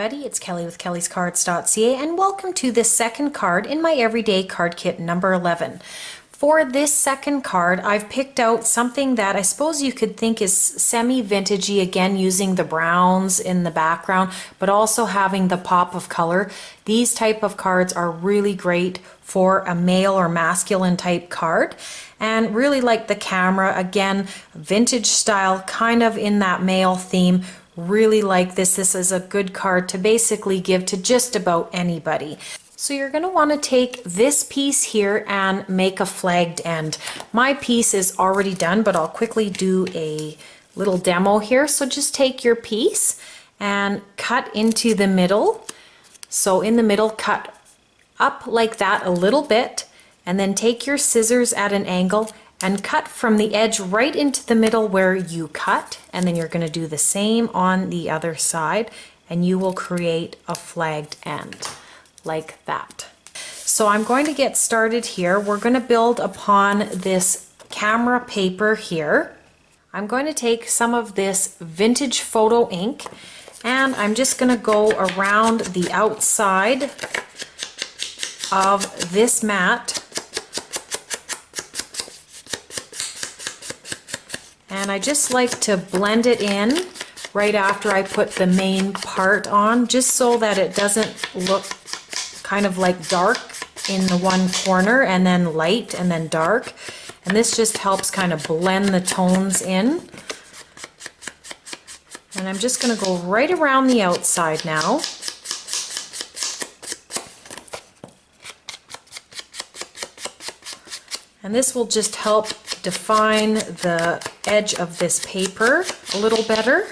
everybody, it's Kelly with kellyscards.ca and welcome to the second card in my everyday card kit number 11. For this second card, I've picked out something that I suppose you could think is semi-vintagey, again using the browns in the background but also having the pop of color. These type of cards are really great for a male or masculine type card, and really like the camera, again vintage style, kind of in that male theme. Really like this. This is a good card to basically give to just about anybody. So you're going to want to take this piece here and make a flagged end. My piece is already done, but I'll quickly do a little demo here. So just take your piece and cut into the middle. So in the middle, cut up like that a little bit, and then take your scissors at an angle and cut from the edge right into the middle where you cut, and then you're going to do the same on the other side and you will create a flagged end like that. So I'm going to get started here. We're going to build upon this camera paper here. I'm going to take some of this vintage photo ink and I'm just going to go around the outside of this mat. And I just like to blend it in right after I put the main part on, just so that it doesn't look kind of like dark in the one corner and then light and then dark. And this just helps kind of blend the tones in. And I'm just going to go right around the outside now. And this will just help define the edge of this paper a little better.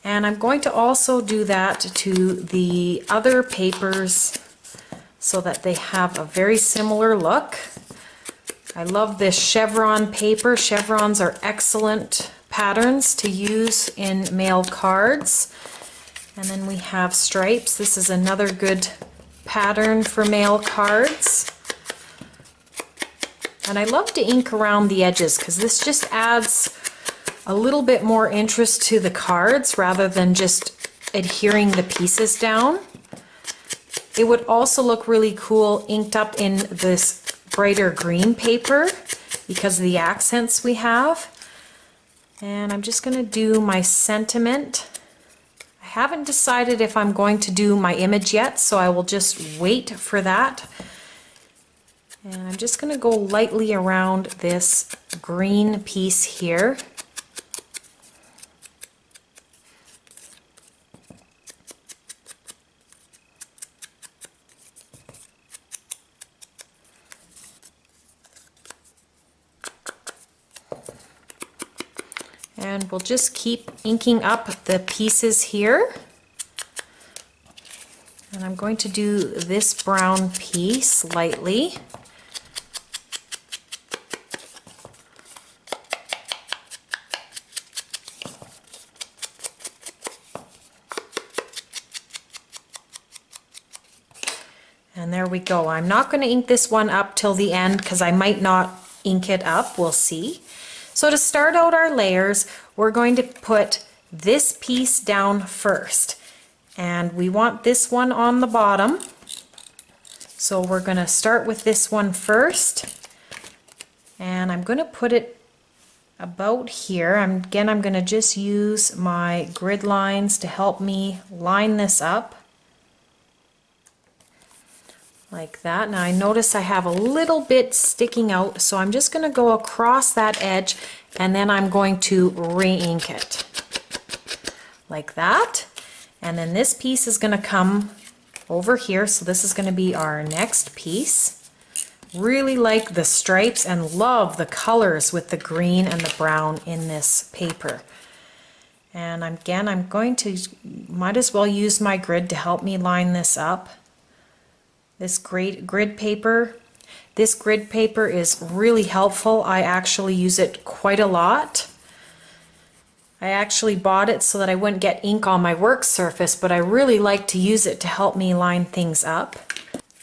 And I'm going to also do that to the other papers so that they have a very similar look. I love this chevron paper. Chevrons are excellent patterns to use in mail cards. And then we have stripes. This is another good pattern for mail cards. And I love to ink around the edges because this just adds a little bit more interest to the cards rather than just adhering the pieces down. It would also look really cool inked up in this brighter green paper because of the accents we have. And I'm just going to do my sentiment. I haven't decided if I'm going to do my image yet, so I will just wait for that. And I'm just going to go lightly around this green piece here. And we'll just keep inking up the pieces here. And I'm going to do this brown piece lightly. And there we go. I'm not going to ink this one up till the end because I might not ink it up. We'll see. So to start out our layers, we're going to put this piece down first. And we want this one on the bottom. So we're going to start with this one first. And I'm going to put it about here. Again, I'm going to just use my grid lines to help me line this up. Like that. Now I notice I have a little bit sticking out, so I'm just going to go across that edge and then I'm going to re-ink it like that. And then this piece is going to come over here, so this is going to be our next piece. Really like the stripes and love the colors with the green and the brown in this paper. And again, I'm going to, might as well use my grid to help me line this up. This great grid paper. This grid paper is really helpful. I actually use it quite a lot. I actually bought it so that I wouldn't get ink on my work surface, but I really like to use it to help me line things up.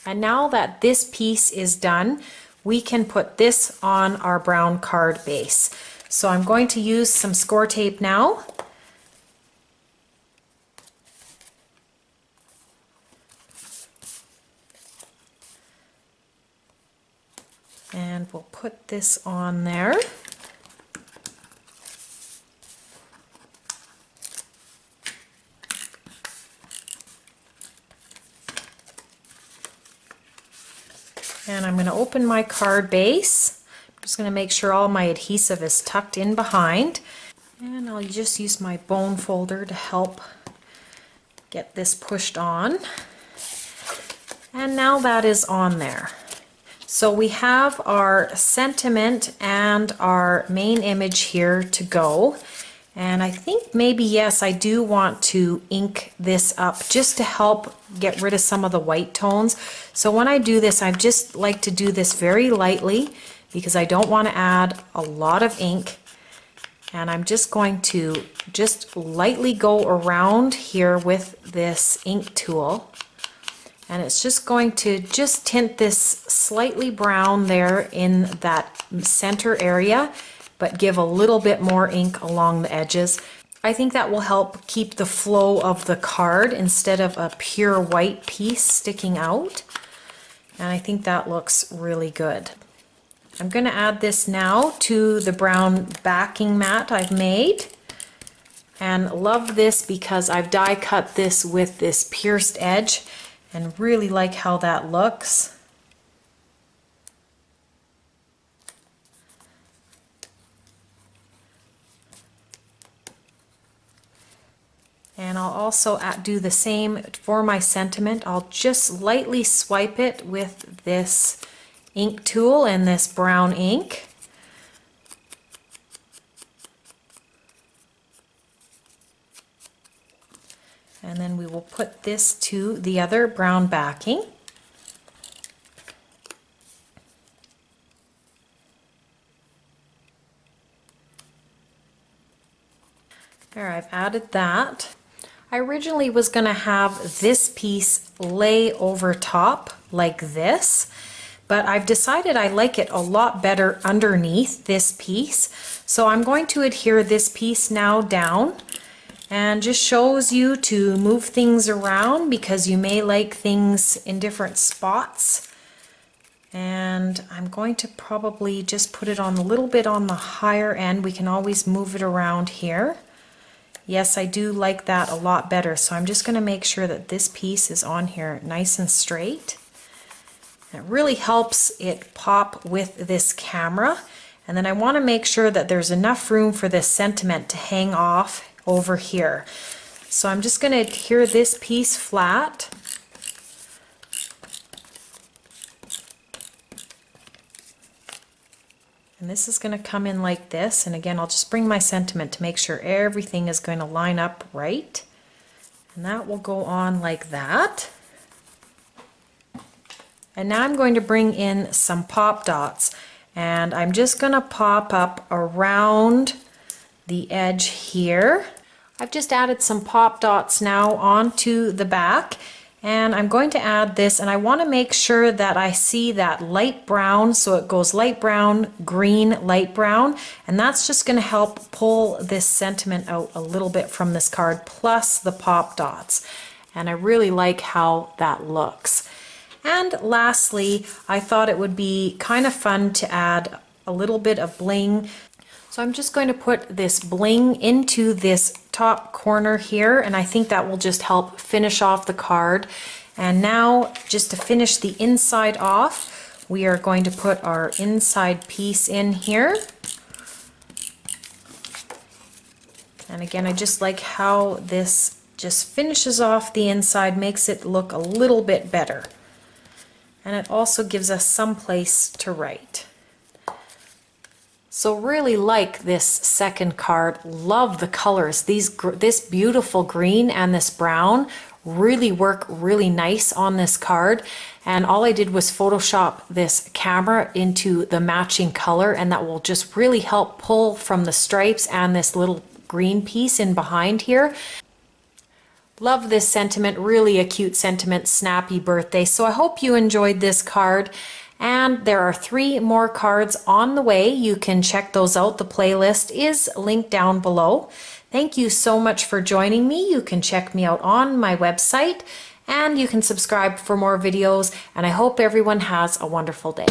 And now that this piece is done, we can put this on our brown card base. So I'm going to use some score tape now. this on there. And I'm going to open my card base. I'm just going to make sure all my adhesive is tucked in behind. And I'll just use my bone folder to help get this pushed on. And now that is on there. So we have our sentiment and our main image here to go. And I think maybe, yes, I do want to ink this up just to help get rid of some of the white tones. So when I do this, I just like to do this very lightly because I don't want to add a lot of ink. And I'm just going to just lightly go around here with this ink tool. And it's just going to just tint this slightly brown there in that center area, but give a little bit more ink along the edges. I think that will help keep the flow of the card instead of a pure white piece sticking out. And I think that looks really good. I'm going to add this now to the brown backing mat I've made. And love this because I've die cut this with this pierced edge and really like how that looks. And I'll also do the same for my sentiment. I'll just lightly swipe it with this ink tool and this brown ink. And then we will put this to the other brown backing. There, I've added that. I originally was going to have this piece lay over top like this, but I've decided I like it a lot better underneath this piece. So I'm going to adhere this piece now down, and just shows you to move things around because you may like things in different spots. And I'm going to probably just put it on a little bit on the higher end. We can always move it around here. Yes, I do like that a lot better. So I'm just going to make sure that this piece is on here nice and straight. It really helps it pop with this camera. And then I want to make sure that there's enough room for this sentiment to hang off over here. So I'm just going to adhere this piece flat. And this is going to come in like this. And again, I'll just bring my sentiment to make sure everything is going to line up right. And that will go on like that. And now I'm going to bring in some pop dots. And I'm just going to pop up around the edge here. I've just added some pop dots now onto the back. And I'm going to add this, and I want to make sure that I see that light brown, so it goes light brown, green, light brown, and that's just going to help pull this sentiment out a little bit from this card, plus the pop dots. And I really like how that looks. And lastly, I thought it would be kind of fun to add a little bit of bling. So I'm just going to put this bling into this top corner here, and I think that will just help finish off the card. And now, just to finish the inside off, we are going to put our inside piece in here. And again, I just like how this just finishes off the inside, makes it look a little bit better. And it also gives us some place to write. So really like this second card. Love the colors. This beautiful green and this brown really work really nice on this card. And all I did was Photoshop this camera into the matching color, and that will just really help pull from the stripes and this little green piece in behind here. Love this sentiment, really a cute sentiment, snappy birthday. So I hope you enjoyed this card. And there are 3 more cards on the way. You can check those out. The playlist is linked down below. Thank you so much for joining me. You can check me out on my website, and you can subscribe for more videos. And I hope everyone has a wonderful day.